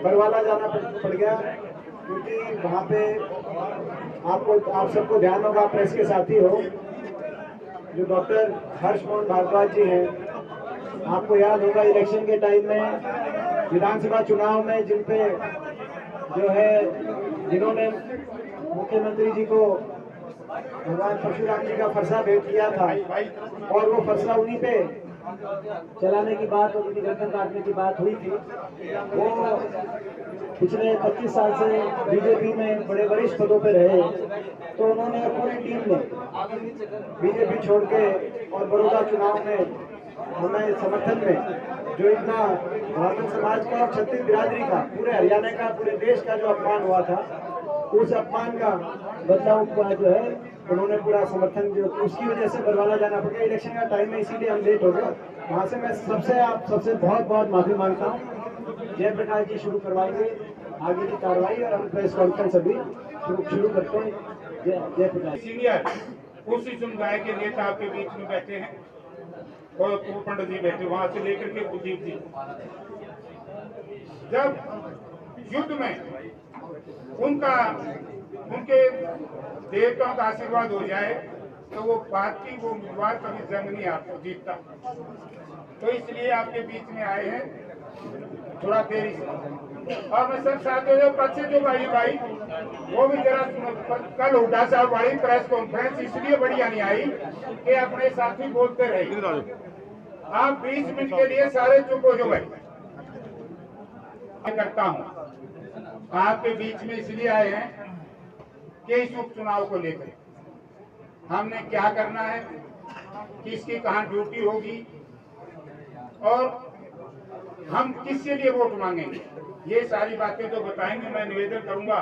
बरवाला जाना पड़ गया, क्योंकि वहाँ पे आप सबको ध्यान होगा, प्रेस के साथी हो, जो डॉक्टर हर्ष मोहन भारद्वाज जी हैं, आपको याद होगा इलेक्शन के टाइम में विधानसभा चुनाव में जिन्होंने मुख्यमंत्री जी को भगवान परशुराम जी का फरसा भेंट किया था, और वो फरसा उन्हीं पे चलाने की बात और उनकी गर्दन काटने की बात हुई थी। वो पिछले 25 साल से बीजेपी में बड़े वरिष्ठ पदों पे रहे, तो उन्होंने पूरी टीम ने बीजेपी छोड़ के और बड़ौदा चुनाव में हमें समर्थन में जो इतना ब्राह्मण समाज का और छत्तीस बिरादरी का, पूरे हरियाणा का, पूरे देश का जो अपमान हुआ था, उस अपमान का बदलाव का जो है उन्होंने पूरा समर्थन, जो उसकी वजह से बरवाला जाना पड़ गया। इलेक्शन का टाइम है, इसीलिए हम लेट हो गए। वहाँ से मैं सबसे बहुत बहुत माफी मांगता हूँ। जयप्रकाश जी शुरू करवाएंगे आगे की कार्रवाई, और हम प्रेस कॉन्फ्रेंस अभी शुरू करते हैं। जयप्रकाश सीनियर उसी समुदाय के नेता आपके बीच में बैठे हैं, और पंडित जी बैठे, वहां से लेकर के कुलदीप जी, जब युद्ध में उनके देवताओं का आशीर्वाद हो जाए तो वो पार्टी, वो उम्मीदवार कभी जंग नहीं आपको जीतता। तो इसलिए आपके बीच में आए हैं थोड़ा देरी से। और मैं सब साथियों जो पक्ष जो भाई वो भी जरा कल हुड्डा साहब वाली प्रेस कॉन्फ्रेंस इसलिए बढ़िया नहीं आई कि अपने साथी बोलते रहे। आप 20 मिनट के लिए सारे चुप हो जाओ भाई। मैं करता हूँ आपके बीच में इसलिए आए हैं कि इस उपचुनाव को लेकर हमने क्या करना है, किसकी कहाँ ड्यूटी होगी, और हम किसके लिए वोट मांगेंगे, ये सारी बातें तो बताएंगे। मैं निवेदन करूंगा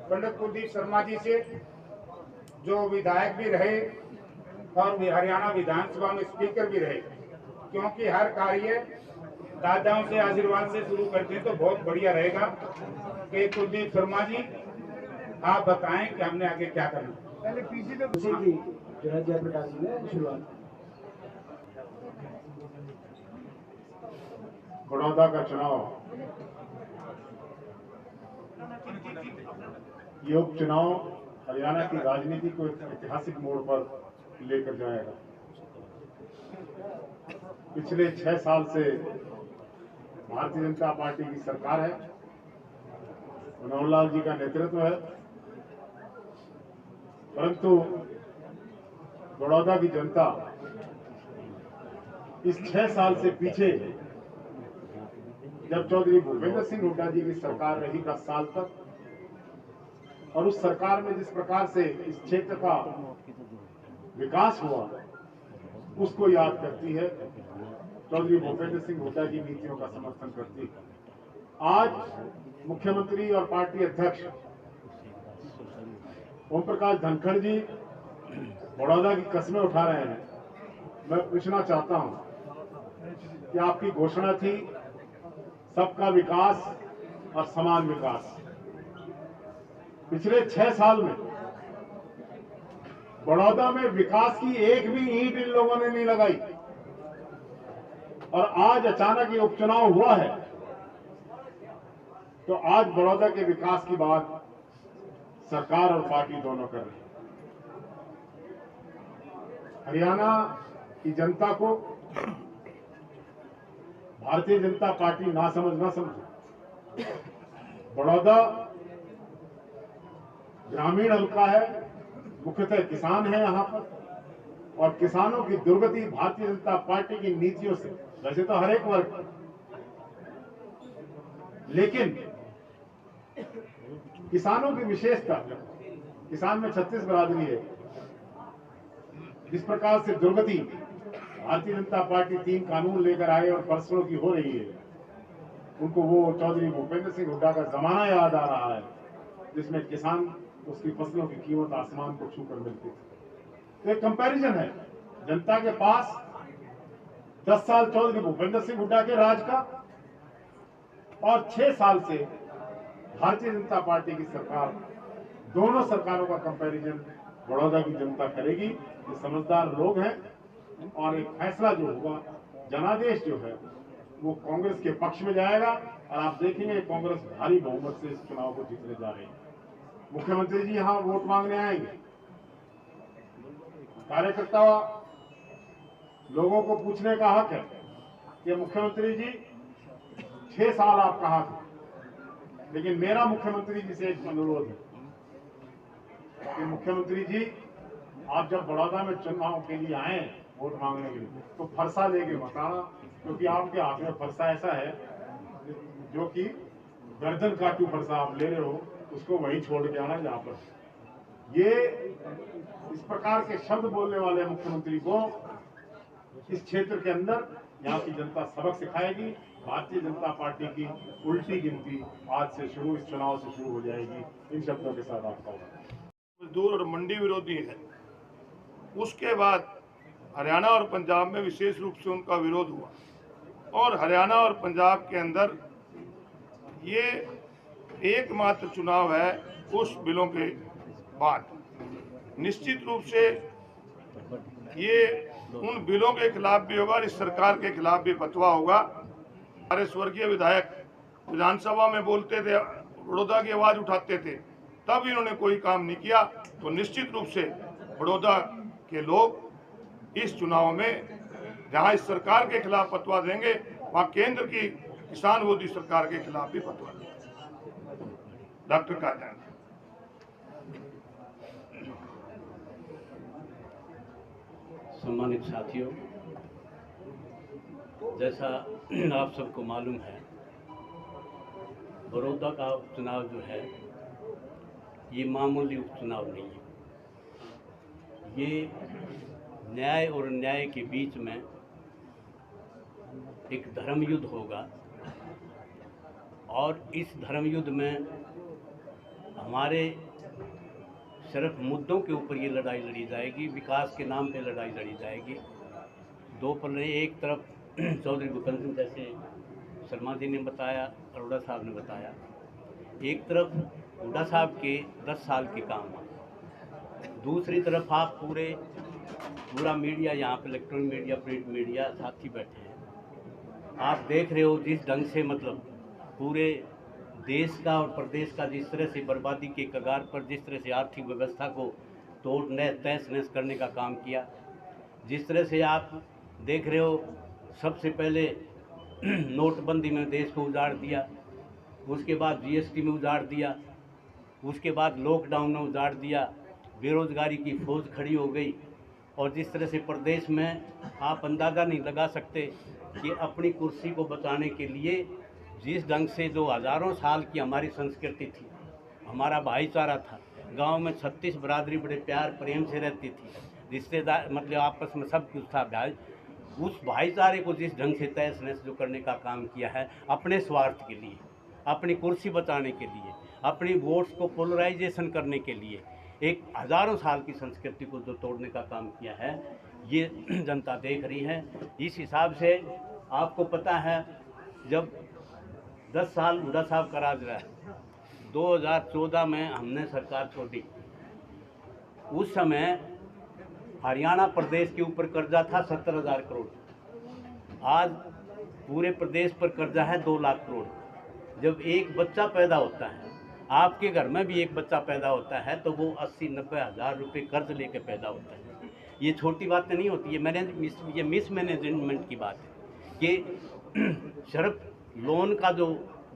पंडित कुलदीप शर्मा जी से, जो विधायक भी रहे और हरियाणा विधानसभा में स्पीकर भी रहे, क्योंकि हर कार्य दादाओं से आशीर्वाद से शुरू करते हैं तो बहुत बढ़िया रहेगा। कि कुलदीप शर्मा जी आप बताएं कि हमने आगे क्या करना। पहले पीसी तो उसी की जो है जयप्रकाश जी ने शुरुआत। बड़ौदा का चुनाव, ये उपचुनाव हरियाणा की राजनीति को एक ऐतिहासिक मोड़ पर लेकर जाएगा। पिछले 6 साल से भारतीय जनता पार्टी की सरकार है, मनोहर लाल जी का नेतृत्व है, परंतु बड़ौदा की जनता इस 6 साल से पीछे, जब चौधरी भूपेंद्र सिंह हुड्डा जी की सरकार रही 10 साल तक, और उस सरकार में जिस प्रकार से इस क्षेत्र का विकास हुआ उसको याद करती है, चौधरी भूपेंद्र सिंह हुड्डा की नीतियों का समर्थन करती है। आज मुख्यमंत्री और पार्टी अध्यक्ष ओम प्रकाश धनखड़ जी बड़ौदा की कस्में उठा रहे हैं। मैं पूछना चाहता हूं कि आपकी घोषणा थी सबका विकास और समान विकास। पिछले 6 साल में बड़ौदा में विकास की एक भी ईंट इन लोगों ने नहीं लगाई, और आज अचानक ये उपचुनाव हुआ है तो आज बड़ौदा के विकास की बात सरकार और पार्टी दोनों कर रही है। हरियाणा की जनता को भारतीय जनता पार्टी ना समझे। बड़ौदा ग्रामीण हल्का है, मुख्यतः किसान है यहाँ पर, और किसानों की दुर्गति भारतीय जनता पार्टी की नीतियों से, वैसे तो हर एक वर्ग, लेकिन किसानों की विशेषता, किसान में 36 बिरादरी है, जिस प्रकार से दुर्गति भारतीय जनता पार्टी 3 कानून लेकर आए और फसलों की हो रही है, उनको वो चौधरी भूपेंद्र सिंह हुड्डा का जमाना याद आ रहा है, जिसमें किसान उसकी फसलों की कीमत आसमान को छूकर मिलती थी। तो एक कंपैरिजन है जनता के पास 10 साल चौधरी भूपेंद्र सिंह हुड्डा के राज का, और 6 साल से भारतीय जनता पार्टी की सरकार, दोनों सरकारों का कंपैरिजन बड़ौदा की जनता करेगी। ये समझदार लोग हैं, और एक फैसला जो होगा, जनादेश जो है, वो कांग्रेस के पक्ष में जाएगा और आप देखेंगे कांग्रेस भारी बहुमत से इस चुनाव को जीतने जा रही है। मुख्यमंत्री जी यहाँ वोट मांगने आएंगे, कार्यकर्ता लोगों को पूछने का हक है कि मुख्यमंत्री जी 6 साल आप कहाँ थे। लेकिन मेरा मुख्यमंत्री जी से एक अनुरोध है कि मुख्यमंत्री जी आप जब बड़ौदा में चुनाव के लिए आए वोट मांगने के लिए तो फरसा लेके मत आना, क्योंकि आपके हाथ में फरसा ऐसा है जो कि गर्दन काटू फरसा आप ले रहे हो, उसको वहीं छोड़ के आना जहां पर। ये इस प्रकार के शब्द बोलने वाले मुख्यमंत्री को इस क्षेत्र के अंदर यहाँ की जनता सबक सिखाएगी। भारतीय जनता पार्टी की उल्टी गिनती आज से शुरू, इस चुनाव से शुरू हो जाएगी। इन शब्दों के साथ आपका मजदूर और मंडी विरोधी है। उसके बाद हरियाणा और पंजाब में विशेष रूप से उनका विरोध हुआ और हरियाणा और पंजाब के अंदर ये एकमात्र चुनाव है उस बिलों के बाद। निश्चित रूप से ये उन बिलों के खिलाफ भी होगा और इस सरकार के खिलाफ भी फतवा होगा। हमारे स्वर्गीय विधायक विधानसभा में बोलते थे, बड़ौदा की आवाज उठाते थे, तब इन्होंने कोई काम नहीं किया। तो निश्चित रूप से बड़ौदा के लोग इस चुनाव में जहां इस सरकार के खिलाफ फतवा देंगे, वहां केंद्र की किसान विरोधी सरकार के खिलाफ भी फतवा देंगे। डॉक्टर काजन। सम्मानित साथियों, जैसा आप सबको मालूम है, बड़ौदा का उपचुनाव जो है ये मामूली उपचुनाव नहीं है। ये न्याय और अन्याय के बीच में एक धर्म युद्ध होगा और इस धर्म युद्ध में हमारे सिर्फ मुद्दों के ऊपर ये लड़ाई लड़ी जाएगी, विकास के नाम पे लड़ाई लड़ी जाएगी। दो पल्ले, एक तरफ चौधरी भूपेंद्र सिंह जैसे शर्मा जी ने बताया, अरोड़ा साहब ने बताया, एक तरफ हुड्डा साहब के 10 साल के काम, दूसरी तरफ आप पूरा मीडिया, यहाँ पे इलेक्ट्रॉनिक मीडिया, प्रिंट मीडिया साथी बैठे हैं। आप देख रहे हो जिस ढंग से मतलब पूरे देश का और प्रदेश का जिस तरह से बर्बादी के कगार पर, जिस तरह से आर्थिक व्यवस्था को तोड़ने तहस नहस करने का काम किया, जिस तरह से आप देख रहे हो सबसे पहले नोटबंदी में देश को उजाड़ दिया, उसके बाद जीएसटी में उजाड़ दिया, उसके बाद लॉकडाउन में उजाड़ दिया, बेरोजगारी की फौज खड़ी हो गई। और जिस तरह से प्रदेश में आप अंदाज़ा नहीं लगा सकते कि अपनी कुर्सी को बचाने के लिए जिस ढंग से जो हज़ारों साल की हमारी संस्कृति थी, हमारा भाईचारा था, गांव में 36 बरादरी बड़े प्यार प्रेम से रहती थी, रिश्तेदार मतलब आपस में सब कुछ था भाई, उस भाईचारे को जिस ढंग से तहस नहस जो करने का काम किया है अपने स्वार्थ के लिए, अपनी कुर्सी बचाने के लिए, अपनी वोट्स को पोलराइजेशन करने के लिए, एक हज़ारों साल की संस्कृति को जो तोड़ने का काम किया है, ये जनता देख रही है। इस हिसाब से आपको पता है जब 10 साल हुड्डा साहब का राज रहा, 2014 में हमने सरकार छोड़ी, उस समय हरियाणा प्रदेश के ऊपर कर्जा था 70,000 करोड़, आज पूरे प्रदेश पर कर्जा है 2 लाख करोड़। जब एक बच्चा पैदा होता है, आपके घर में भी एक बच्चा पैदा होता है, तो वो 80-90 हज़ार रुपये कर्ज लेके पैदा होता है। ये छोटी बातें नहीं होती है, ये मिसमैनेजमेंट की बात है कि सिर्फ लोन का जो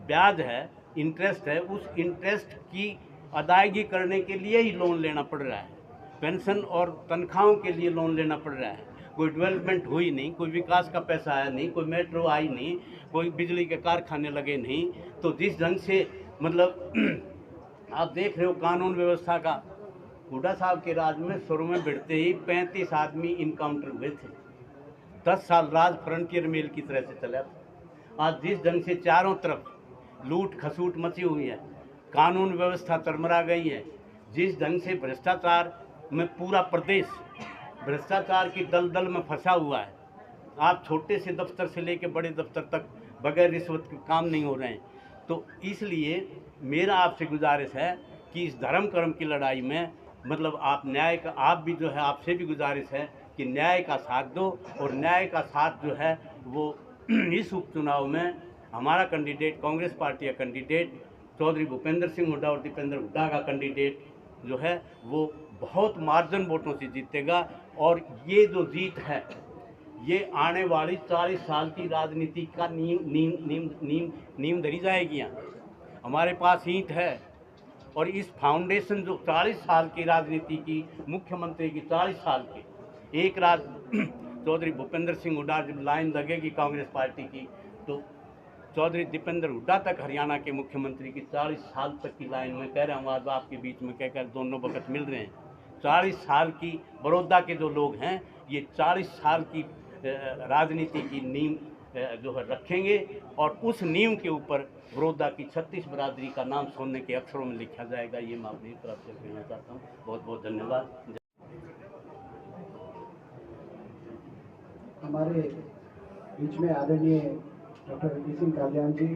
ब्याज है, इंटरेस्ट है, उस इंटरेस्ट की अदायगी करने के लिए ही लोन लेना पड़ रहा है। पेंशन और तनख्वाहों के लिए लोन लेना पड़ रहा है। कोई डेवलपमेंट हुई नहीं, कोई विकास का पैसा आया नहीं, कोई मेट्रो आई नहीं, कोई बिजली के कारखाने लगे नहीं। तो जिस ढंग से मतलब आप देख रहे हो कानून व्यवस्था का, हुड्डा साहब के राज में शुरू में बढ़ते ही 35 आदमी इनकाउंटर हुए थे। 10 साल राज फ्रंटियर मेल की तरह से चला था। आज जिस ढंग से चारों तरफ लूट खसूट मची हुई है, कानून व्यवस्था तरमरा गई है, जिस ढंग से भ्रष्टाचार में पूरा प्रदेश भ्रष्टाचार की दलदल में फंसा हुआ है। आप छोटे से दफ्तर से लेकर बड़े दफ्तर तक बगैर रिश्वत के काम नहीं हो रहे हैं। तो इसलिए मेरा आपसे गुजारिश है कि इस धर्म कर्म की लड़ाई में मतलब आप न्याय का, आप भी जो है आपसे भी गुजारिश है कि न्याय का साथ दो और न्याय का साथ जो है वो इस उपचुनाव में हमारा कैंडिडेट, कांग्रेस पार्टी का कैंडिडेट चौधरी भूपेंद्र सिंह हुड्डा और दीपेंद्र हुड्डा का कैंडिडेट जो है वो बहुत मार्जिन वोटों से जीतेगा। और ये जो जीत है ये आने वाली 40 साल की राजनीति का नींव धरी जाएगी। यहाँ हमारे पास ईंट है और इस फाउंडेशन जो 40 साल की राजनीति की, मुख्यमंत्री की 40 साल के एक रात चौधरी भूपेंद्र सिंह हुड्डा जब लाइन लगेगी कांग्रेस पार्टी की, तो चौधरी दीपेंद्र हुड्डा तक हरियाणा के मुख्यमंत्री की 40 साल तक की लाइन में कह रहा हूँ, आज आपके बीच में कहकर दोनों वक्त मिल रहे हैं। 40 साल की बड़ौदा के जो लोग हैं ये 40 साल की राजनीति की नींव जो है रखेंगे और उस नींव के ऊपर बड़ौदा की 36 बिरादरी का नाम सोने के अक्षरों में लिखा जाएगा। ये मैं अपनी तरफ से कहना चाहता हूँ। बहुत बहुत धन्यवाद। हमारे बीच में आदरणीय डॉक्टर वी सिंह कालियान जी,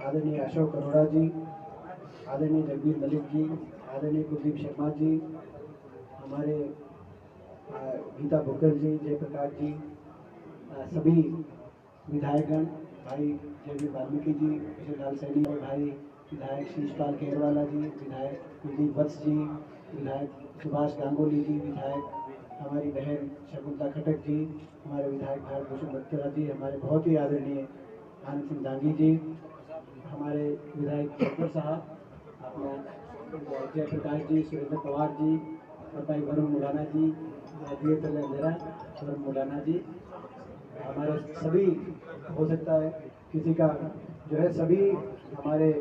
आदरणीय अशोक अरोड़ा जी, आदरणीय जगबीर मलिक जी, आदरणीय कुलदीप शर्मा जी, हमारे गीता भुक्कल जी, जयप्रकाश जी, सभी विधायकगण, भाई जयवीर वाल्मीकि जी, विजयलाल सैनी भाई, विधायक शीशपाल केरवाला जी, विधायक कुलदीप वत्स जी, विधायक सुभाष गांगुली जी, विधायक हमारी बहन शकुंतला खटक जी, हमारे विधायक भारत भूषण बत्रा जी, हमारे बहुत ही आदरणीय आनंद सिंह दांगी जी, हमारे विधायक जयपुर साहब, अपना जयप्रकाश जी, सुरेंद्र पवार जी, और भाई वरुण मुलाना जी, वरुण मुलाना जी, हमारे सभी, हो सकता है किसी का जो है सभी हमारे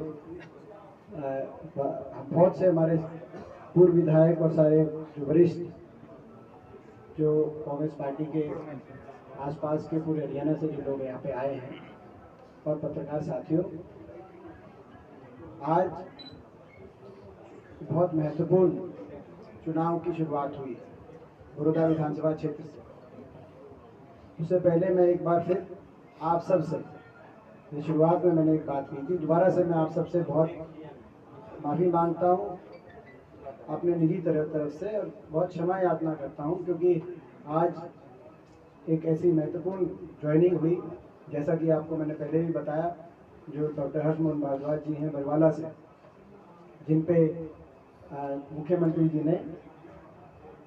बहुत से हमारे पूर्व विधायक और सारे जो वरिष्ठ जो कांग्रेस पार्टी के आसपास के पूरे हरियाणा से जो लोग यहाँ पे आए हैं और पत्रकार साथियों, आज बहुत महत्वपूर्ण चुनाव की शुरुआत हुई बड़ौदा विधानसभा क्षेत्र से। उससे पहले मैं एक बार फिर आप सब से, शुरुआत में मैंने एक बात की थी, दोबारा से मैं आप सबसे बहुत माफ़ी मांगता हूँ अपने निजी तरफ से, और बहुत क्षमा याचना करता हूँ, क्योंकि आज एक ऐसी महत्वपूर्ण ज्वाइनिंग हुई, जैसा कि आपको मैंने पहले भी बताया, जो डॉक्टर हर्षमोहन भारद्वाज जी हैं बरवाला से, जिन पे मुख्यमंत्री जी ने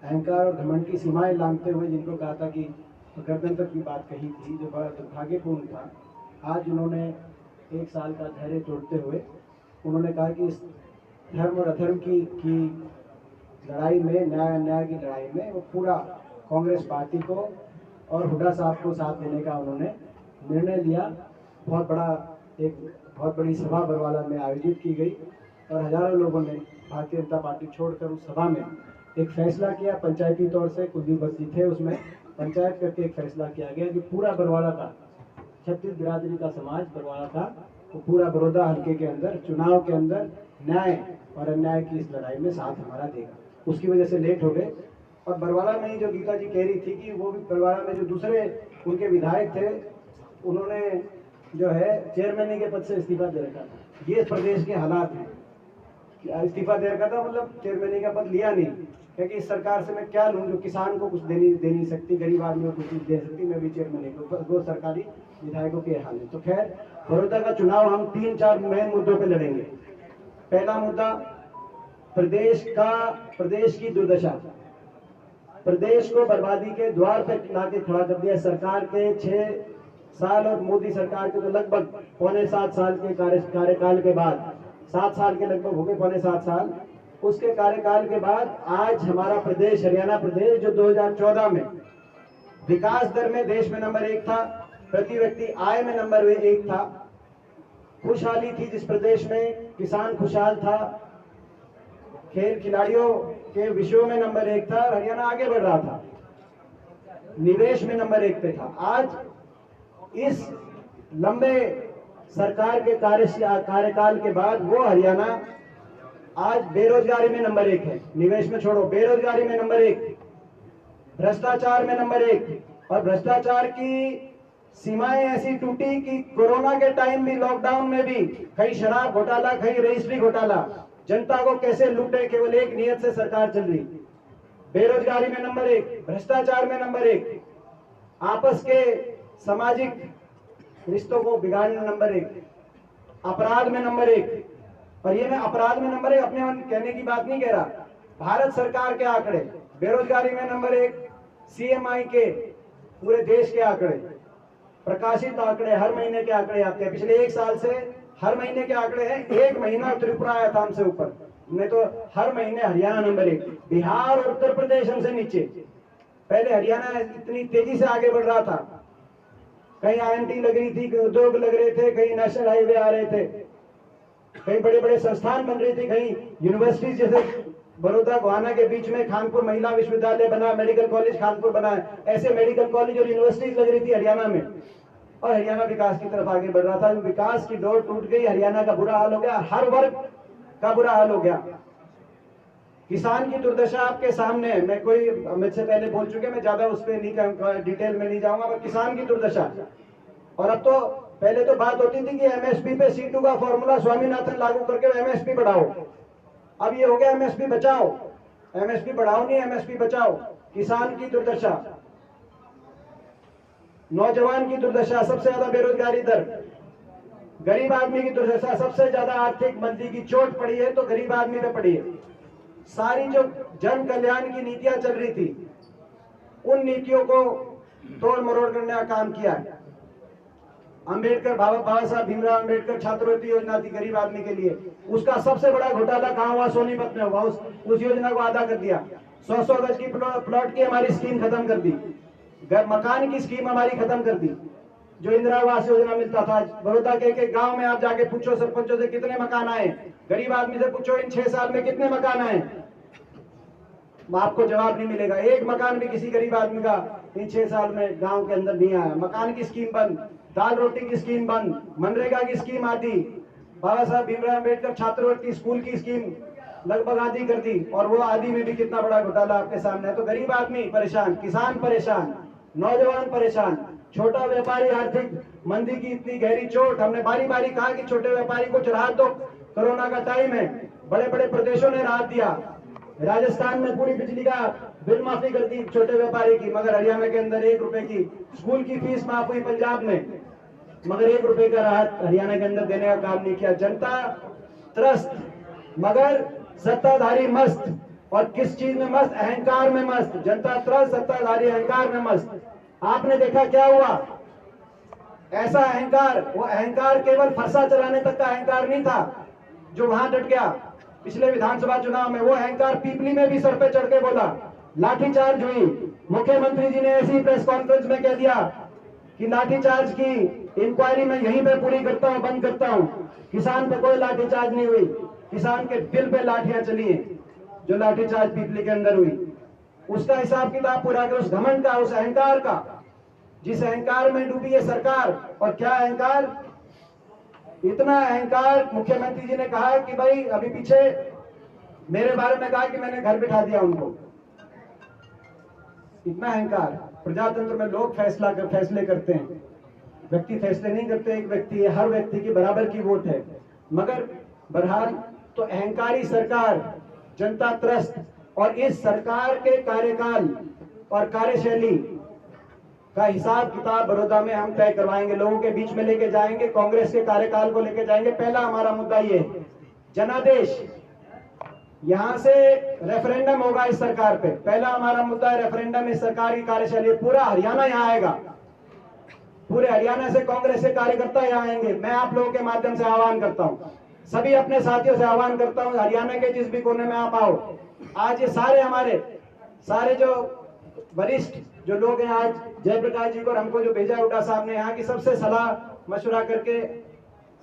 अहंकार और घमंड की सीमाएं लांघते हुए जिनको कहा था कि गर्दन तक की बात कही थी, जो बड़ा दुर्भाग्यपूर्ण था। आज उन्होंने 1 साल का धैर्य तोड़ते हुए उन्होंने कहा कि इस धर्म और अधर्म की लड़ाई में, न्याय अन्याय की लड़ाई में वो पूरा कांग्रेस पार्टी को और हुड्डा साहब को साथ देने का उन्होंने निर्णय लिया। बहुत बड़ी सभा बरवाला में आयोजित की गई और हजारों लोगों ने भारतीय जनता पार्टी छोड़कर उस सभा में एक फैसला किया, पंचायती तौर से कुलदीप वत्स जी थे उसमें, पंचायत करके एक फैसला किया गया कि पूरा बरवाला का 36 बिरादरी का समाज बरवाला का वो पूरा बड़ौदा हल्के के अंदर चुनाव के अंदर न्याय और अन्याय की इस लड़ाई में साथ हमारा देगा। उसकी वजह से लेट हो गए। और बरवाला में ही जो गीता जी कह रही थी कि वो भी बरवाला में जो दूसरे उनके विधायक थे उन्होंने जो है चेयरमैन के पद से इस्तीफा दे रखा था। ये प्रदेश के हालात हैं कि इस्तीफा दे रखा था, मतलब चेयरमैन का पद लिया नहीं, क्योंकि इस सरकार से मैं क्या लूँ जो किसान को कुछ दे नहीं सकती, गरीब आदमी को कुछ दे सकती, मैं भी चेयरमैन को, वो सरकारी विधायकों के हाल है। तो खैर, बड़ौदा का चुनाव हम 3-4 मेन मुद्दों पे लड़ेंगे। पहला मुद्दा प्रदेश की दुर्दशा, प्रदेश को बर्बादी के द्वार पर लाके खड़ा कर दिया सरकार के 6 साल और मोदी सरकार के तो लगभग 6.25 साल के कार्यकाल के बाद, 7 साल के लगभग हो गए, 6.25 साल, उसके कार्यकाल के बाद आज हमारा प्रदेश, हरियाणा प्रदेश, जो 2014 में विकास दर में देश में नंबर 1 था, प्रति व्यक्ति आय में नंबर 1 था, खुशहाली थी जिस प्रदेश में, किसान खुशहाल था, खेल खिलाड़ियों के विषयों में नंबर 1 था, हरियाणा आगे बढ़ रहा था, निवेश में नंबर 1 पे था। आज इस लंबे सरकार के कार्यकाल के बाद वो हरियाणा आज बेरोजगारी में नंबर 1 है, निवेश में छोड़ो, बेरोजगारी में नंबर 1, भ्रष्टाचार में नंबर 1, और भ्रष्टाचार की सीमाएं ऐसी टूटी कि कोरोना के टाइम भी, लॉकडाउन में भी, कहीं शराब घोटाला, कहीं रजिस्ट्री घोटाला, जनता को कैसे लूटे, केवल एक नियत से सरकार चल रही। बेरोजगारी में नंबर 1, भ्रष्टाचार में नंबर 1, आपस के सामाजिक रिश्तों को बिगाड़ने नंबर 1, अपराध में नंबर 1। और ये मैं अपराध में नंबर 1 अपने मन कहने की बात नहीं कह रहा, भारत सरकार के आंकड़े, बेरोजगारी में नंबर 1, CMI के पूरे देश के आंकड़े, प्रकाशित आंकड़े, हर महीने के आंकड़े आते हैं। पिछले 1 साल से हर महीने के आंकड़े हैं। 1 महीना त्रिपुरा आया था हमसे ऊपर, नहीं तो हर महीने हरियाणा नंबर 1, बिहार और उत्तर प्रदेश हमसे नीचे। पहले हरियाणा इतनी तेजी से आगे बढ़ रहा था, कहीं IMT लग रही थी, कहीं उद्योग लग रहे थे, कहीं नेशनल हाईवे आ रहे थे, कहीं बड़े बड़े संस्थान बन रही थी, कहीं यूनिवर्सिटी जैसे बड़ौदा गोहाना के बीच में खानपुर महिला विश्वविद्यालय बना, मेडिकल कॉलेज खानपुर बना है। ऐसे मेडिकल कॉलेज और यूनिवर्सिटी लग रही थी हरियाणा में, और हरियाणा विकास की तरफ आगे बढ़ रहा था। विकास की डोर टूट गई, हरियाणा का बुरा हाल हो गया, हर वर्ग का बुरा हाल हो गया। किसान की दुर्दशा आपके सामने है, मैं कोई मुझसे पहले बोल चुके, मैं ज्यादा उस पर नहीं, डिटेल में नहीं जाऊंगा, पर किसान की दुर्दशा। और अब तो पहले तो बात होती थी कि MSP पे C2 का फॉर्मूला स्वामीनाथन लागू करके MSP बढ़ाओ, अब ये हो गया MSP बचाओ। MSP बढ़ाओ नहीं, MSP बचाओ। किसान की दुर्दशा, नौजवान की दुर्दशा, सबसे ज्यादा बेरोजगारी दर, गरीब आदमी की दुर्दशा, सबसे ज्यादा आर्थिक मंदी की चोट पड़ी है तो गरीब आदमी पे पड़ी है। सारी जो जन कल्याण की नीतियां चल रही थी, उन नीतियों को तोड़ मरोड़ करने का काम किया है। अंबेडकर, बाबा साहब भीमराव अंबेडकर छात्रवृत्ति योजना थी गरीब आदमी के लिए, उसका सबसे बड़ा घोटाला कहाँ हुआ? सोनीपत में हुआ। उस योजना को आधा कर दिया। 100 गज की प्लॉट की हमारी स्कीम खत्म कर दी, मकान की स्कीम हमारी खत्म कर दी। जो इंदिरा आवास योजना मिलता था, बड़ौदा के एक गांव में आप जाके पूछो सरपंचों से कितने मकान आए, गरीब आदमी से पूछो इन 6 साल में कितने मकान आए, आपको जवाब नहीं मिलेगा। एक मकान भी किसी गरीब आदमी का इन 6 साल में गांव के अंदर नहीं आया। मकान की स्कीम बंद, दाल रोटी की स्कीम बंद, मनरेगा की स्कीम आदि, बाबा साहब भीमराव अंबेडकर छात्रवृत्ति स्कूल की स्कीम लगभग आधी कर दी, और वो आधी में भी कितना बड़ा घोटाला आपके सामने है। तो गरीब आदमी परेशान, किसान परेशान, नौजवान परेशान, छोटा व्यापारी आर्थिक मंदी की इतनी गहरी चोट। हमने बारी बारी कहा कि छोटे व्यापारी को राहत दो, कोरोना का टाइम है, बड़े बड़े प्रदेशों ने राहत दिया। राजस्थान में पूरी बिजली का बिल माफी कर दी छोटे व्यापारी की, मगर हरियाणा के अंदर 1 रुपए की स्कूल की फीस माफ हुई पंजाब में, मगर 1 रुपए का राहत हरियाणा के अंदर देने का काम नहीं किया। जनता त्रस्त, मगर सत्ताधारी मस्त। और किस चीज में मस्त? अहंकार में मस्त। जनता त्रस्त, सत्ताधारी अहंकार में मस्त। आपने देखा क्या हुआ? ऐसा अहंकार, वो अहंकार केवल फरसा चलाने तक का अहंकार नहीं था जो वहां डट गया पिछले विधानसभा चुनाव में। वो अहंकार पीपली में भी सर पे चढ़ के बोला, लाठीचार्ज हुई। मुख्यमंत्री जी ने ऐसी प्रेस कॉन्फ्रेंस में कह दिया कि लाठीचार्ज की इंक्वायरी मैं यहीं पे पूरी करता हूं, बंद करता हूं। किसान पे कोई लाठीचार्ज नहीं हुई, किसान के दिल पे लाठियां चली हैं जो लाठीचार्ज पीपली के अंदर हुई। उसका हिसाब किताब पूरा कर, उस घमंड का, उस अहंकार का, जिस अहंकार में डूबी है सरकार। और क्या अहंकार? इतना अहंकार, मुख्यमंत्री जी ने कहा कि भाई अभी पीछे मेरे बारे में कहा कि मैंने घर बिठा दिया उनको। इतना अहंकार। प्रजातंत्र में लोग फैसले करते हैं, व्यक्ति फैसले नहीं करते। एक व्यक्ति है, हर व्यक्ति की बराबर की वोट है। मगर बहरहाल तो अहंकारी सरकार, जनता त्रस्त। और इस सरकार के कार्यकाल और कार्यशैली का हिसाब किताब बड़ौदा में हम तय करवाएंगे, लोगों के बीच में लेके जाएंगे, कांग्रेस के कार्यकाल को लेके जाएंगे। पहला हमारा मुद्दा ये है जनादेश। यहां से रेफरेंडम होगा इस सरकार पे। पहला हमारा मुद्दा है रेफरेंडम। इस सरकार की कार्यशैली, पूरा हरियाणा यहाँ आएगा, पूरे हरियाणा से कांग्रेस के कार्यकर्ता यहाँ आएंगे। मैं आप लोगों के माध्यम से आह्वान करता हूँ, सभी अपने साथियों से आह्वान करता हूँ, हरियाणा के जिस भी कोने में आप आओ। आज ये सारे हमारे सारे जो वरिष्ठ जो लोग हैं, आज जयप्रकाश जी को और हमको जो भेजा उठा साहब ने, यहाँ की सबसे सलाह मशवरा करके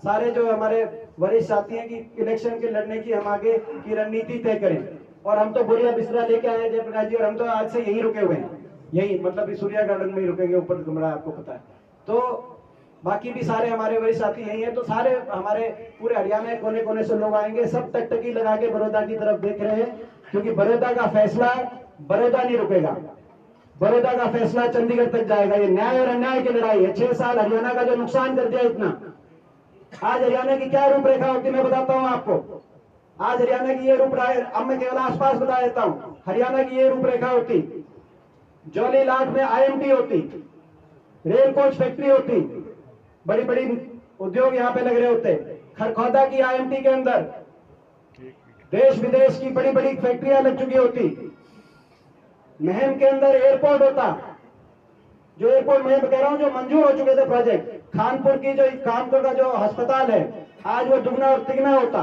सारे जो हमारे वरिष्ठ साथी हैं कि इलेक्शन के लड़ने की हम आगे की रणनीति तय करें। और हम तो बोरिया बिस्तरा लेके आए जयप्रकाश जी, और हम तो आज से यही रुके हुए हैं, यही मतलब सूर्या गार्डन में ही रुकेंगे, ऊपर कमरा आपको पता है। तो बाकी भी सारे हमारे वरिष्ठ साथी यही हैं। तो सारे हमारे पूरे हरियाणा कोने कोने से लोग आएंगे, सब टकटकी लगा के बड़ौदा की तरफ देख रहे हैं, क्योंकि बड़ौदा का फैसला बड़ौदा नहीं रुकेगा, बड़ौदा का फैसला चंडीगढ़ तक जाएगा। ये न्याय और अन्याय की लड़ाई है। 6 साल हरियाणा का जो नुकसान कर दिया इतना, आज हरियाणा की क्या रूपरेखा होती मैं बताता हूं आपको। आज हरियाणा की ये रूपरेखा, अब मैं केवल आसपास बता देता हूं, हरियाणा की ये रूपरेखा होती, जोलीलाट में IMT होती, रेल कोच फैक्ट्री होती, बड़ी बड़ी उद्योग यहाँ पे लग रहे होते। खरखौदा की IMT के अंदर देश विदेश की बड़ी बड़ी फैक्ट्रियां लग चुकी होती। महम के अंदर एयरपोर्ट होता, जो एयरपोर्ट मैं कह रहा हूं जो मंजूर हो चुके थे प्रोजेक्ट। कानपुर की जो कानपुर का जो अस्पताल है आज वो दुगना और तिगना होता।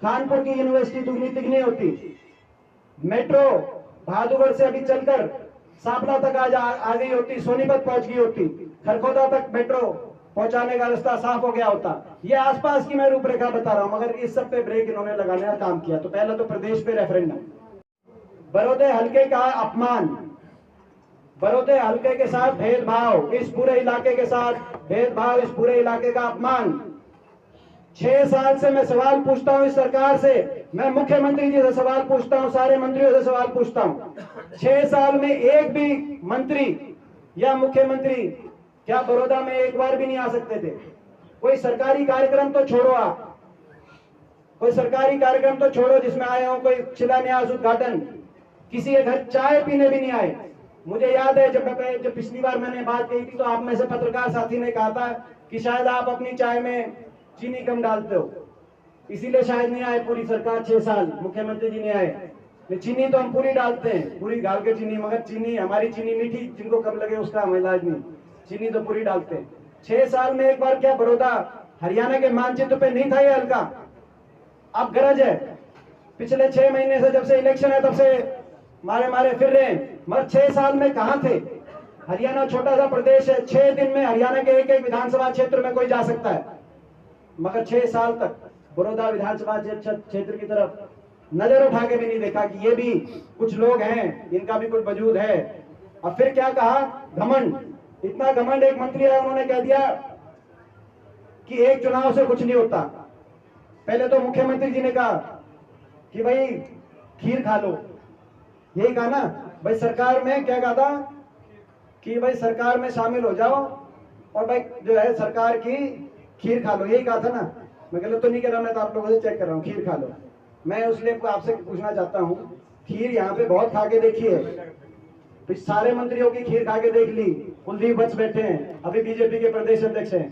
कानपुर की यूनिवर्सिटी दुगनी तिगनी होती। मेट्रो बहादुरगढ़ से अभी चलकर सापला तक आज आ गई होती, सोनीपत पहुंच गई होती। खरखौदा तक मेट्रो पहुंचाने का रास्ता साफ हो गया होता। ये आसपास की मैं रूपरेखा बता रहा हूं, मगर इस सब पे ब्रेक इन्होंने लगाने का काम किया। तो पहला तो प्रदेश पे रेफरेंडम, बड़ौदे हल्के का अपमान, बड़ौदे हल्के के साथ भेदभाव, इस पूरे इलाके के साथ भेदभाव, इस पूरे इलाके का अपमान। 6 साल से मैं सवाल पूछता हूं इस सरकार से, मैं मुख्यमंत्री जी से सवाल पूछता हूं, सारे मंत्रियों से सवाल पूछता हूं। 6 साल में एक भी मंत्री या मुख्यमंत्री क्या बड़ौदा में एक बार भी नहीं आ सकते थे? कोई सरकारी कार्यक्रम तो छोड़ो, आप कोई सरकारी कार्यक्रम तो छोड़ो जिसमें आए हो, कोई शिलान्यास उद्घाटन, किसी के घर चाय पीने भी नहीं आए। मुझे याद है जब पिछली बार मैंने बात कही थी तो आप में से पत्रकार साथी ने कहा था कि शायद आप अपनी चाय में चीनी कम डालते हो, इसीलिए शायद नहीं आए पूरी सरकार 6 साल, मुख्यमंत्री जी नहीं आए। चीनी तो हम पूरी डालते हैं, पूरी डाल के चीनी, मगर चीनी हमारी चीनी मीठी, जिनको कम लगे उसका हमें इलाज नहीं, चीनी तो पूरी डालते हैं। 6 साल में एक बार क्या बड़ौदा हरियाणा के मानचित्र पे नहीं था ये हल्का? अब गरज है, पिछले 6 महीने से जब से इलेक्शन है तब से मारे फिर रहे हैं, मगर 6 साल में कहां थे? हरियाणा छोटा सा प्रदेश है, 6 दिन में हरियाणा के एक विधानसभा क्षेत्र में कोई जा सकता है, मगर 6 साल तक बड़ौदा विधानसभा क्षेत्र की तरफ नजर उठा के भी नहीं देखा कि ये भी कुछ लोग हैं, इनका भी कुछ वजूद है। और फिर क्या कहा? घमंड, इतना घमंड। एक मंत्री है, उन्होंने कह दिया कि एक चुनाव से कुछ नहीं होता। पहले तो मुख्यमंत्री जी ने कहा कि भाई खीर खा लो, यही कहा ना भाई। सरकार में क्या कहा था कि भाई सरकार में शामिल हो जाओ और भाई जो है सरकार की खीर खा लो, यही कहा था ना। मैं गलत तो नहीं कह रहा, मैं तो आप लोगों से चेक कर रहा हूँ, खीर खा लो। मैं उसलिए आपसे पूछना चाहता हूँ, खीर यहाँ पे बहुत खा के देखी है, सारे मंत्रियों की खीर खा के देख ली। कुलदीप वत्स बैठे हैं, अभी बीजेपी के प्रदेश अध्यक्ष हैं।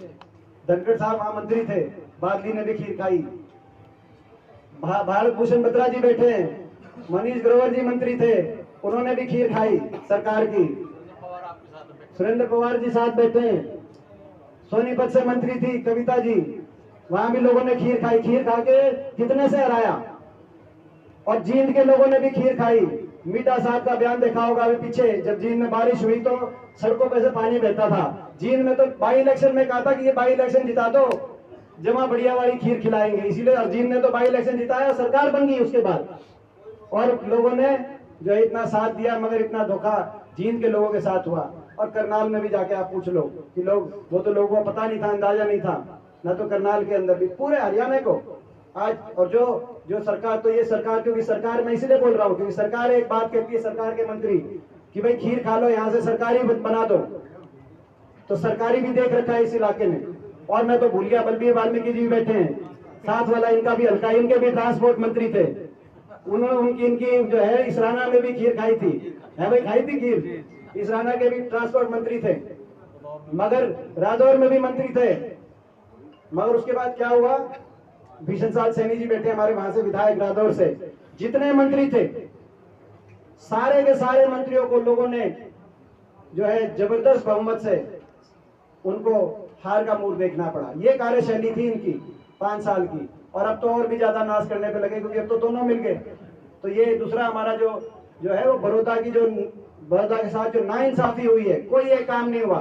धनखड़ साहब वहां मंत्री थे, बादली ने भी खीर खाई। भारत भूषण बत्रा जी बैठे हैं, मनीष ग्रोवर जी मंत्री थे, उन्होंने भी खीर खाई सरकार की। सुरेंद्र पवार जी साथ बैठे हैं, सोनीपत से मंत्री थी कविता जी, वहां भी लोगों ने खीर खाई। खीर खा के कितने से हराया। और जींद के लोगों ने भी खीर खाई। मीठा साहब का बयान देखा होगा अभी पीछे, जब जींद में बारिश हुई तो सड़कों पे से पानी बहता था। जींद में तो बाई इलेक्शन में कहा था कि ये बाई इलेक्शन जिता दो, जमा बढ़िया वाली खीर खिलाएंगे, इसीलिए जींद ने तो बाई इलेक्शन जिताया, सरकार बन गई उसके बाद। और लोगों ने जो इतना साथ दिया, मगर इतना धोखा जींद के लोगों के साथ हुआ। और करनाल में भी जाके आप पूछ लो कि लोग, वो तो लोगों को पता नहीं था, अंदाजा नहीं था, ना तो करनाल के अंदर भी, पूरे हरियाणा को आज। और जो सरकार, तो ये सरकार, क्योंकि सरकार मैं इसलिए बोल रहा हूँ क्योंकि सरकार एक बात कहती है, सरकार के मंत्री, कि भाई खीर खा लो, यहाँ से सरकारी बना दो, तो सरकारी भी देख रखा है इस इलाके में। और मैं तो भूल गया, बलबीर वाल्मीकि जी भी बैठे हैं, साथ वाला इनका भी हल्का, इनके भी ट्रांसपोर्ट मंत्री थे, उन्होंने इनकी जो है इसराना में भी खीर खाई थी, है भाई, खाई थी खीर। इसराना के भी ट्रांसपोर्ट मंत्री थे, मगर रादौर में भी मंत्री थे। मगर उसके बाद क्या हुआ? भीषण साल सैनी जी बैठे हमारे वहां से, विधायक रादौर से, जितने मंत्री थे सारे के सारे मंत्रियों को लोगों ने जो है जबरदस्त बहुमत से उनको हार का मुंह देखना पड़ा। ये कार्यशैली थी इनकी 5 साल की। और अब तो और भी ज्यादा नाश करने पे लगे, क्योंकि अब तो दोनों मिल गए। तो ये दूसरा हमारा जो है वो बड़ौदा के साथ जो नाइंसाफी हुई है, कोई ये काम नहीं हुआ,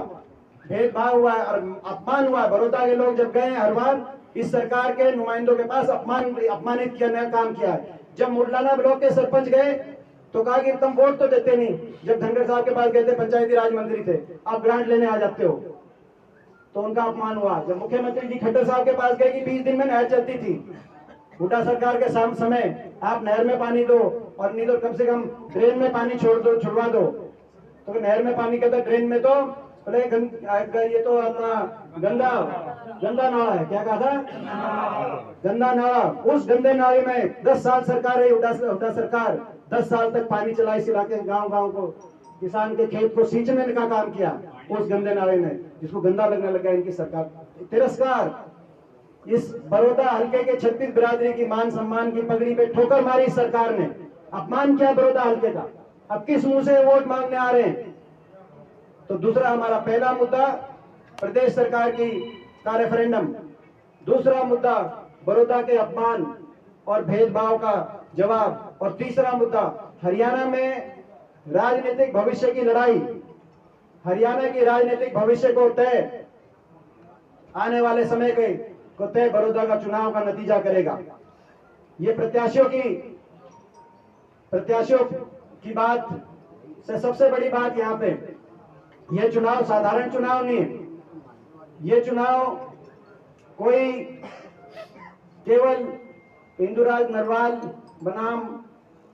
भेदभाव हुआ और अपमान हुआ। बड़ौदा के लोग जब गए हर बार इस सरकार के नुमाइंदों के पास अपमानित करने का काम किया है। जब मुडलाना ब्लॉक के सरपंच गए तो कहा कि तुम वोट तो देते नहीं, जब धनखड़ साहब के पास गए थे, पंचायती राज मंत्री थे, आप ग्रांट लेने आ जाते हो, तो उनका अपमान हुआ। जब मुख्यमंत्री जी खट्टर साहब के पास गए कि 20 दिन में नहर चलती थी, हुड्डा सरकार के समय आप नहर में पानी दो और नहीं तो कम से कम ड्रेन में पानी छुड़वा दो, तो नहर में पानी कहता, ड्रेन में तो ये तो अपना गंदा नाला है, क्या कहा था? गंदा नाला। उस गंदे नाले में 10 साल सरकार रही, हुड्डा सरकार 10 साल तक पानी चला इस इलाके गांव को, किसान के खेत को सींचने का काम किया। उस गंदे नाले में, जिसको गंदा लगने लगा इनकी सरकार। तिरस्कार, इस बड़ौदा हल्के के 36 बिरादरी की मान सम्मान की पगड़ी पे ठोकर मारी इस सरकार ने, अपमान किया बड़ौदा हल्के का। अब किस मुंह से वोट मांगने आ रहे हैं? तो दूसरा हमारा पहला मुद्दा प्रदेश सरकार का रेफरेंडम, दूसरा मुद्दा बड़ौदा के अपमान और भेदभाव का जवाब, और तीसरा मुद्दा हरियाणा में राजनीतिक भविष्य की लड़ाई। हरियाणा की राजनीतिक भविष्य को तय आने वाले समय को तय बड़ौदा का चुनाव का नतीजा करेगा। ये प्रत्याशियों की बात से सबसे बड़ी बात यहाँ पे, ये चुनाव साधारण चुनाव नहीं है। ये चुनाव कोई केवल इंदुराज नरवाल बनाम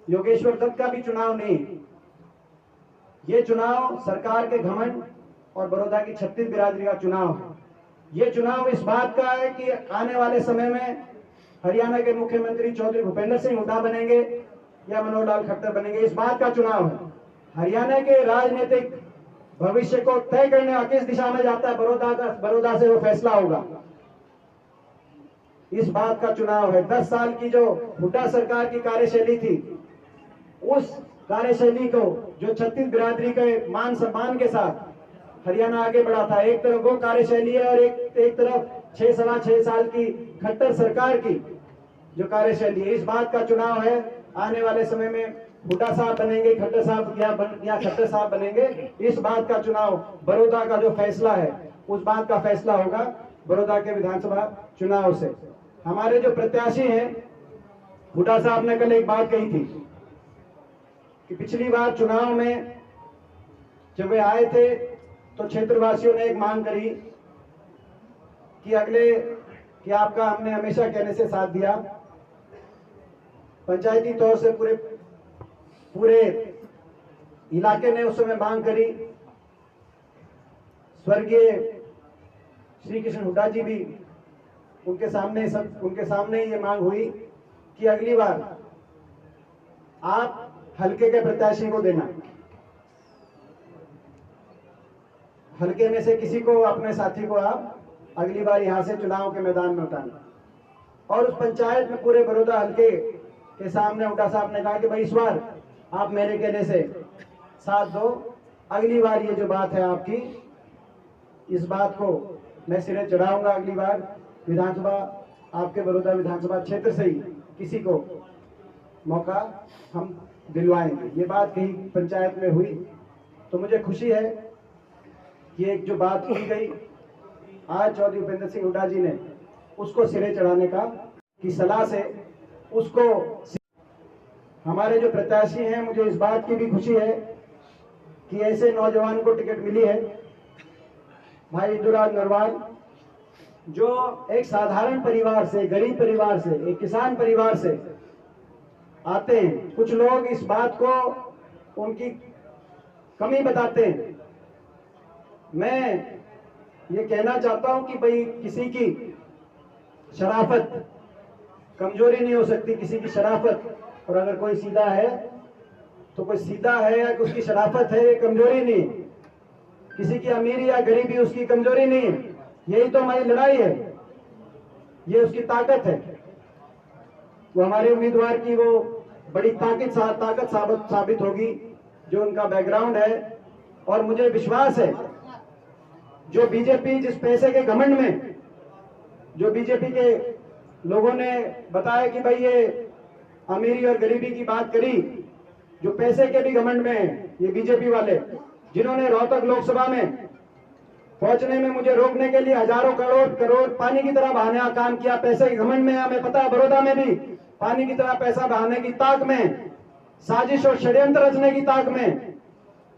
योगेश्वर दत्त का भी चुनाव नहीं। ये चुनाव सरकार के घमंड और बड़ौदा की 36 बिरादरी का चुनाव है। ये चुनाव इस बात का है कि आने वाले समय में हरियाणा के मुख्यमंत्री चौधरी भूपेंद्र सिंह हुड्डा बनेंगे या मनोहर लाल खट्टर बनेंगे, इस बात का चुनाव है। हरियाणा के राजनीतिक भविष्य को तय करने का किस दिशा में जाता है बड़ौदा से वो फैसला होगा। इस बात का चुनाव है। 10 साल की जो हुड्डा सरकार की कार्यशैली थी, उस कार्यशैली को जो 36 बिरादरी के मान सम्मान के साथ हरियाणा आगे बढ़ा था, एक तरफ वो कार्यशैली है और एक तरफ 6 साल की खट्टर सरकार की जो कार्यशैली है। इस बात का चुनाव है। आने वाले समय में हुड्डा साहब बनेंगे, खट्टर साहब या खट्टर साहब बनेंगे, इस बात का चुनाव, बड़ौदा का जो फैसला है उस बात का फैसला होगा बड़ौदा के विधानसभा चुनाव से। हमारे जो प्रत्याशी हैं, हुड्डा साहब ने कल एक बात कही थी कि पिछली बार चुनाव में जब वे आए थे तो क्षेत्रवासियों ने एक मांग करी कि आपका हमने हमेशा कहने से साथ दिया। पंचायती तौर से पूरे इलाके ने उस समय मांग करी। स्वर्गीय श्री कृष्ण हुड्डा जी भी उनके सामने ये मांग हुई कि अगली बार आप हल्के के प्रत्याशी को देना, हल्के में से किसी को, अपने साथी को आप अगली बार यहां से चुनाव के मैदान में उतारना। और उस पंचायत में पूरे बड़ौदा हल्के के सामने हुड्डा साहब ने कहा कि भाई इस बार आप मेरे कहने से साथ दो, अगली बार ये जो बात है आपकी, इस बात को मैं सिरे चढ़ाऊंगा। अगली बार विधानसभा, आपके बड़ौदा विधानसभा क्षेत्र से ही किसी को मौका हम दिलवाएंगे। ये बात कहीं पंचायत में हुई तो मुझे खुशी है कि एक जो बात की गई आज चौधरी भूपेंद्र सिंह हुड्डा जी ने उसको सिरे चढ़ाने की सलाह से उसको, हमारे जो प्रत्याशी हैं, मुझे इस बात की भी खुशी है कि ऐसे नौजवान को टिकट मिली है, भाई इंदुराज नरवाल, जो एक साधारण परिवार से, गरीब परिवार से, एक किसान परिवार से आते हैं। कुछ लोग इस बात को उनकी कमी बताते हैं। मैं ये कहना चाहता हूं कि भाई किसी की शराफत कमजोरी नहीं हो सकती, किसी की शराफत, और अगर कोई सीधा है तो कोई सीधा है या उसकी शराफत है, ये कमजोरी नहीं। किसी की अमीरी या गरीबी उसकी कमजोरी नहीं है। यही तो हमारी लड़ाई है, ये उसकी ताकत है। वो हमारे उम्मीदवार की वो बड़ी ताकत साबित होगी जो उनका बैकग्राउंड है। और मुझे विश्वास है जो बीजेपी, जिस पैसे के घमंड में जो बीजेपी के लोगों ने बताया कि भाई ये अमीरी और गरीबी की बात करी, जो पैसे के भी घमंड में है ये बीजेपी वाले, जिन्होंने रोहतक लोकसभा में पहुंचने में मुझे रोकने के लिए हजारों करोड़ पानी की तरह बहाने का काम किया। पैसे के घमंड में, हमें पता है बड़ौदा में भी पानी की तरह पैसा बहाने की ताक में, साजिश और षड्यंत्र रचने की ताक में,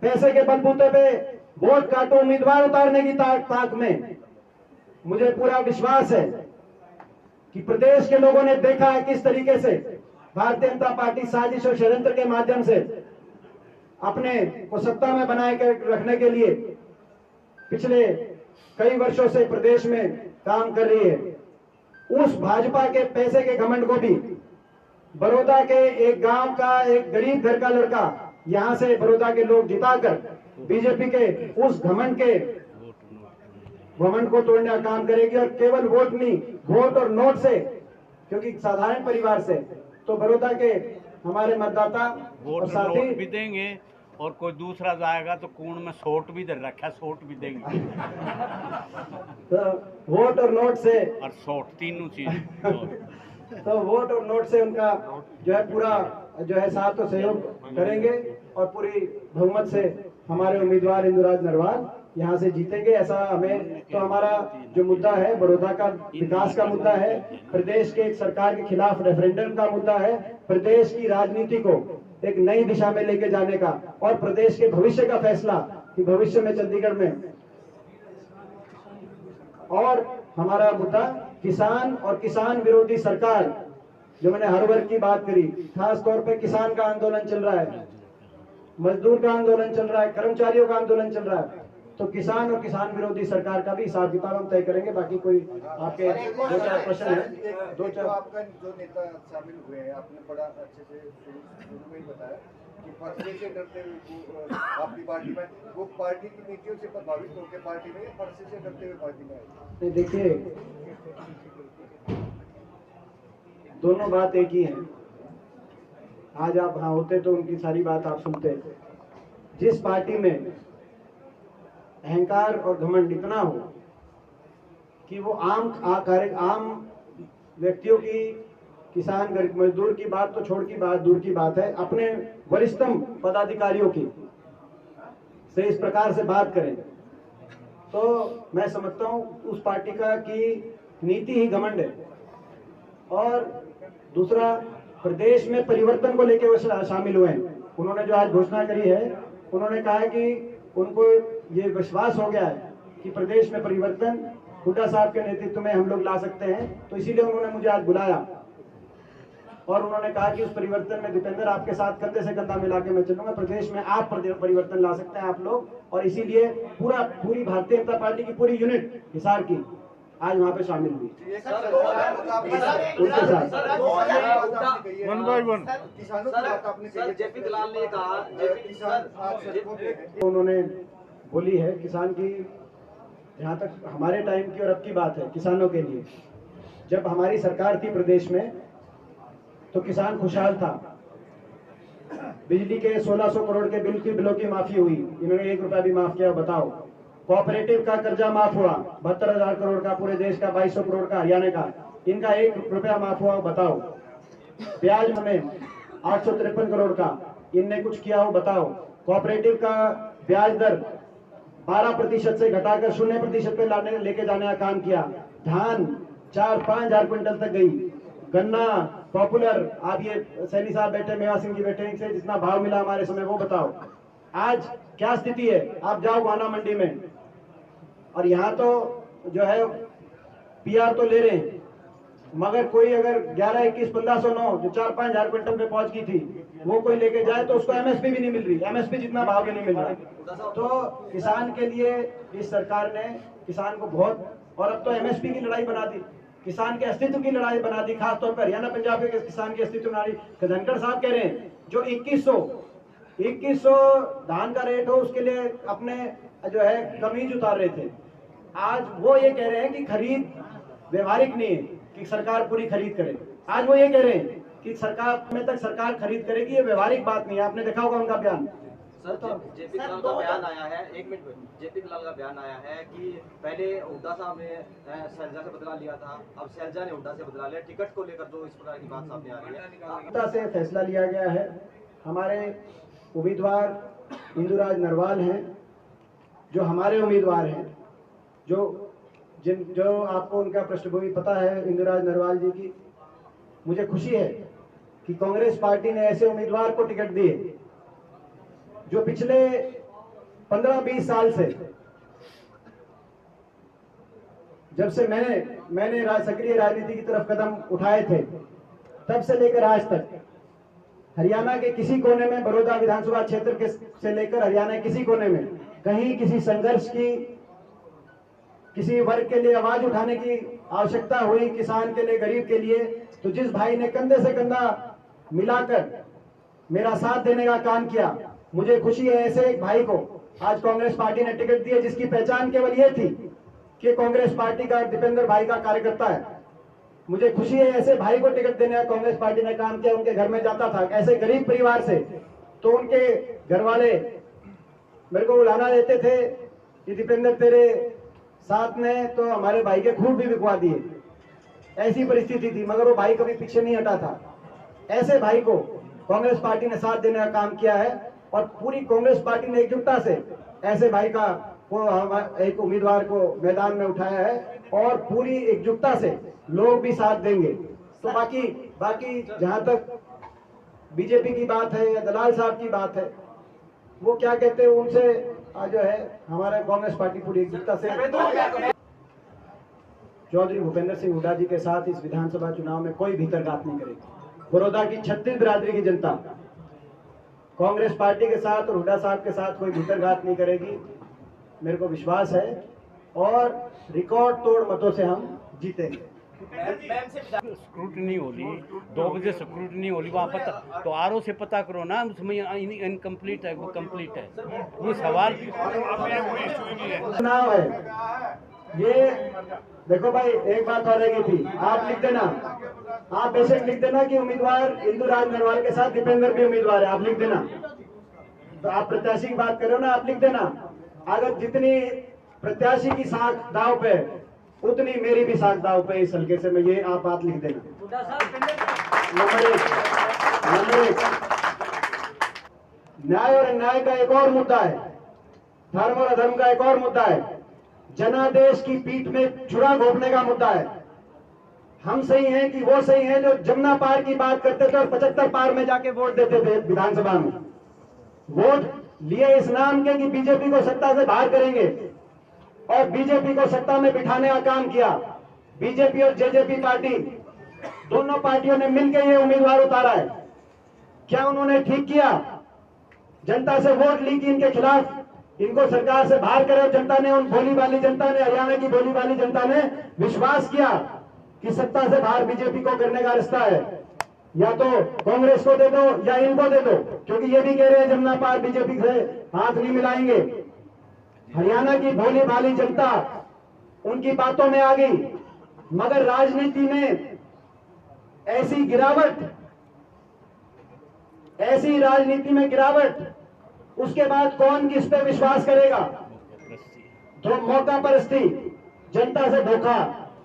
पैसे के बलबूते पे वोट काटो उम्मीदवार उतारने की ताक में। मुझे पूरा विश्वास है कि प्रदेश के लोगों ने देखा है किस तरीके से भारतीय जनता पार्टी साजिश और षड्यंत्र के माध्यम से अपने को सत्ता में बनाए रखने के लिए पिछले कई वर्षों से प्रदेश में काम कर रही है। उस भाजपा के पैसे के घमंड को भी बड़ौदा के एक गांव का, एक गरीब घर का लड़का यहां से बड़ौदा के लोग जिताकर बीजेपी के उस घमंड को तोड़ने का काम करेगी। और केवल वोट नहीं, वोट और नोट से, क्योंकि साधारण परिवार से तो बड़ौदा के हमारे मतदाता वोट और साथी नोट भी देंगे और कोई दूसरा जाएगा तो कूड़ में सोट भी दे रखा है, सोट भी देंगे तो वोट और नोट से और सोट तीनों चीज। तो वोट और नोट से उनका जो है पूरा जो है साथ तो सहयोग करेंगे और पूरी बहुमत से हमारे उम्मीदवार इंदुराज नरवाल यहाँ से जीतेंगे। ऐसा हमें तो हमारा जो मुद्दा है बड़ौदा का विकास का मुद्दा है, प्रदेश के एक सरकार के खिलाफ रेफरेंडम का मुद्दा है, प्रदेश की राजनीति को एक नई दिशा में लेके जाने का और प्रदेश के भविष्य का फैसला कि भविष्य में चंडीगढ़ में। और हमारा मुद्दा किसान और किसान विरोधी सरकार, जो मैंने हर वर्ग की बात करी, खास तौर पे किसान का आंदोलन चल रहा है, मजदूर का आंदोलन चल रहा है, कर्मचारियों का आंदोलन चल रहा है, तो किसान और किसान विरोधी सरकार का भी हिसाब किताब हम तय करेंगे। बाकी कोई आपके दो चार प्रश्न है, दो चार। आपका जो नेता शामिल हुए हैं, आपने बड़ा अच्छे से शुरू में ही बताया कि फर्जी से डरते हुए आपकी पार्टी में, वो पार्टी की नीतियों से प्रभावित होकर पार्टी में, फर्जी से डरते हुए पार्टी में आए? देखिए, दोनों बात एक ही है। आज आप वहां होते तो उनकी सारी बात आप सुनते। जिस पार्टी में अहंकार और घमंड इतना हो कि वो आम व्यक्तियों की, किसान गरीब मजदूर की बात तो छोड़ की बात दूर की बात है, अपने वरिष्ठतम पदाधिकारियों की से इस प्रकार से बात करें, तो मैं समझता हूं उस पार्टी का की नीति ही घमंड है। और दूसरा, प्रदेश में परिवर्तन को लेकर वो शामिल हुए हैं। उन्होंने जो आज घोषणा करी है, उन्होंने कहा है कि उनको ये विश्वास हो गया है कि प्रदेश में परिवर्तन हुड्डा साहब के नेतृत्व में हम लोग ला सकते हैं, तो इसीलिए उन्होंने मुझे आज बुलाया और उन्होंने कहा कि उस परिवर्तन में दीपेंद्र आपके साथ कंधे से कंधा मिला के मैं चलूंगा। प्रदेश में आप परिवर्तन ला सकते हैं आप लोग, और इसीलिए पूरी भारतीय जनता पार्टी की पूरी यूनिट हिसार की आज वहाँ पे शामिल हुई उनके साथ। वन बाय वन किसानों की बात आपने कही, जेपी दलाल ने कहा किसान उन्होंने बोली है किसान की, जहाँ तक हमारे टाइम की और अब की बात है, किसानों के लिए जब हमारी सरकार थी प्रदेश में तो किसान खुशहाल था। बिजली के 1600 करोड़ के बिलों की माफी हुई, इन्होंने 1 रुपया भी माफ किया, बताओ। कोऑपरेटिव का कर्जा माफ हुआ 72,000 करोड़ का, पूरे देश का 2200 करोड़ का, हरियाणा का, इनका 1 रुपया माफ हुआ, बताओ। ब्याज में 853 करोड़ का, इनने कुछ किया हो, बताओ। कोऑपरेटिव का ब्याज दर 12% से घटाकर 0% पे लेके जाने का काम किया। धान 4-5 हजार क्विंटल तक गई। गन्ना पॉपुलर, आप ये सैनी साहब बैठे, मेवा सिंह जी बैठे, इनसे जितना भाव मिला हमारे समय वो बताओ। आज क्या स्थिति है, आप जाओ गोहाना मंडी में, और यहाँ तो जो है पीआर तो ले रहे हैं, मगर कोई अगर 11, 21, 1509 जो 4-5 हजार क्विंटल पे पहुंच गई थी, वो कोई लेके जाए तो उसको एमएसपी भी नहीं मिल रही, एमएसपी जितना भाव भी नहीं मिल रहा। तो किसान के लिए इस सरकार ने किसान को बहुत, और अब तो एमएसपी की लड़ाई बना दी, किसान के अस्तित्व की लड़ाई बना दी, खासतौर पर हरियाणा पंजाब के किसान के अस्तित्व लड़ाई। धनखड़ साहब कह रहे हैं जो 2100 धान का रेट हो उसके लिए अपने जो है कमीज उतार रहे थे, आज वो ये कह रहे हैं कि खरीद व्यवहारिक नहीं है कि सरकार पूरी खरीद करे। आज वो ये कह रहे हैं कि सरकार में तक सरकार खरीद करेगी, ये व्यवहारिक बात नहीं है। आपने देखा होगा उनका बयान। सर, तो जेपी दलाल का बयान आया है, एक मिनट, जेपी दलाल का बयान आया है कि पहले हुड्डा साहब ने शैलजा से बदला लिया था, अब शैलजा ने हुड्डा से बदला लिया, टिकट को लेकर जो इस प्रकार की बात सामने आ रही है। हुड्डा से फैसला लिया गया है। हमारे उम्मीदवार इंदुराज नरवाल हैं, जो हमारे उम्मीदवार हैं, जो आपको उनका पृष्ठभूमि पता है इंदुराज नरवाल जी की। मुझे खुशी है कि कांग्रेस पार्टी ने ऐसे उम्मीदवार को टिकट दिए जो पिछले 15-20 साल से, जब से मैंने सक्रिय राजनीति की तरफ कदम उठाए थे, तब से लेकर आज तक हरियाणा के किसी कोने में, बड़ौदा विधानसभा क्षेत्र से लेकर हरियाणा के किसी कोने में कहीं किसी संघर्ष की, किसी वर्ग के लिए आवाज उठाने की आवश्यकता हुई, किसान के लिए, गरीब के लिए, तो जिस भाई ने कंधे से कंधा मिलाकर मेरा साथ देने का काम किया, मुझे खुशी है ऐसे एक भाई को आज कांग्रेस पार्टी ने टिकट दिया, जिसकी पहचान केवल ये थी कि कांग्रेस पार्टी का दीपेंद्र भाई का कार्यकर्ता है। मुझे खुशी है ऐसे भाई को टिकट देने का कांग्रेस पार्टी ने काम किया। उनके घर में जाता था ऐसे गरीब परिवार से, तो उनके घर वाले मेरे को बुलाना देते थे कि दीपेंद्र तेरे साथ में तो हमारे भाई के खून भी बिकवा दिए, ऐसी परिस्थिति थी, मगर वो भाई कभी पीछे नहीं हटा था। ऐसे भाई को कांग्रेस पार्टी ने साथ देने का काम किया है और पूरी कांग्रेस पार्टी ने एकजुटता से ऐसे भाई का वो एक उम्मीदवार को मैदान में उठाया है और पूरी एकजुटता से लोग भी साथ देंगे। तो बाकी जहां तक बीजेपी की बात है या दलाल साहब की बात है, वो क्या कहते हैं उनसे जो है हमारा कांग्रेस पार्टी पूरी एकजुटता से चौधरी भूपेंद्र सिंह हुड्डा जी के साथ इस विधानसभा चुनाव में कोई भीतरघात नहीं करेगी। बड़ौदा की 36 बिरादरी की जनता कांग्रेस पार्टी के साथ और हुड्डा साहब के साथ कोई भीतरघात नहीं करेगी, मेरे को विश्वास है और रिकॉर्ड तोड़ मतों से हम जीतेंगे। स्क्रूटनी होली 2 बजे स्क्रूटनी होली वहाँ पता तो आरओ से पता करो ना, उसमें इनकम्प्लीट है वो कंप्लीट है। ये सवाल चुनाव है ये। देखो भाई एक बात और रह गई थी, आप लिख देना, आप बेशक लिख देना कि उम्मीदवार इंदुराज नरवाल के साथ दीपेंद्र भी उम्मीदवार है, आप लिख देना। तो आप प्रत्याशी की बात करो ना, आप लिख देना। अगर जितनी प्रत्याशी की साख दाव पे उतनी मेरी भी साख दाव पे इस हल्के से, मैं ये आप बात लिख देना। नंबर एक, न्याय और अन्याय का एक और मुद्दा है, धर्म और अधर्म का एक और मुद्दा है, जनादेश की पीठ में छुरा घोंपने का मुद्दा है। हम सही हैं कि वो सही हैं जो जमुना पार की बात करते थे और 75 पार में जाके वोट देते थे विधानसभा में। वोट लिए इस नाम के कि बीजेपी को सत्ता से बाहर करेंगे और बीजेपी को सत्ता में बिठाने का काम किया। बीजेपी और जेजेपी पार्टी दोनों पार्टियों ने मिलकर ये उम्मीदवार उतारा है। क्या उन्होंने ठीक किया? जनता से वोट ली कि इनके खिलाफ इनको सरकार से बाहर करे। जनता ने, उन भोली वाली जनता ने, हरियाणा की भोली वाली जनता ने विश्वास किया कि सत्ता से बाहर बीजेपी को करने का रास्ता है, या तो कांग्रेस को दे दो या इनको दे दो, क्योंकि ये भी कह रहे हैं जमुना पार बीजेपी से हाथ नहीं मिलाएंगे। हरियाणा की भोली भाली जनता उनकी बातों में आ गई, मगर राजनीति में ऐसी राजनीति में गिरावट, उसके बाद कौन किस पे विश्वास करेगा? तो मौका परस्ती, जनता से धोखा,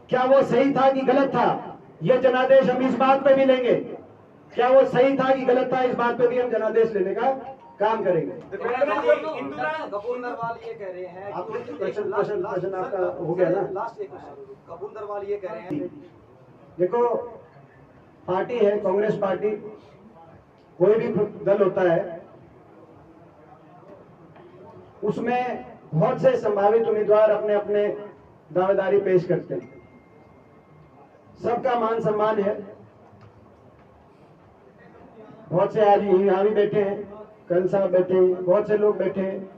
क्या वो सही था कि गलत था? ये जनादेश हम इस बात पे भी लेंगे, क्या वो सही था कि गलत था, इस बात पे भी हम जनादेश लेने का काम करेंगे। कपूर नरवाल ये कह रहे हैं, प्रश्न आपका हो गया ना? लास्ट एक क्वेश्चन, कपूर नरवाल ये कह रहे हैं, देखो पार्टी है कांग्रेस पार्टी, कोई भी दल होता है उसमें बहुत से संभावित उम्मीदवार अपने अपने दावेदारी पेश करते हैं। सबका मान सम्मान है। बहुत से आज यहाँ भी बैठे हैं, कल साहब बैठे हैं, बहुत से लोग बैठे हैं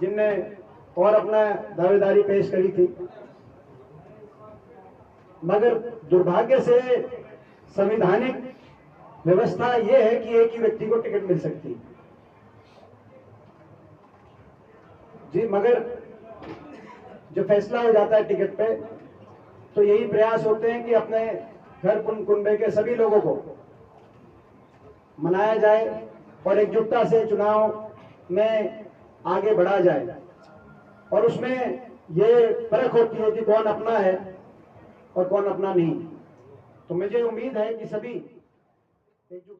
जिनने और अपना दावेदारी पेश करी थी, मगर दुर्भाग्य से संवैधानिक व्यवस्था यह है कि एक ही व्यक्ति को टिकट मिल सकती है जी। मगर जो फैसला हो जाता है टिकट पे, तो यही प्रयास होते हैं कि अपने घर कुनबे के सभी लोगों को मनाया जाए और एकजुटता से चुनाव में आगे बढ़ा जाए। और उसमें ये फर्क होती है कि कौन अपना है और कौन अपना नहीं। तो मुझे उम्मीद है कि सभी एकजुट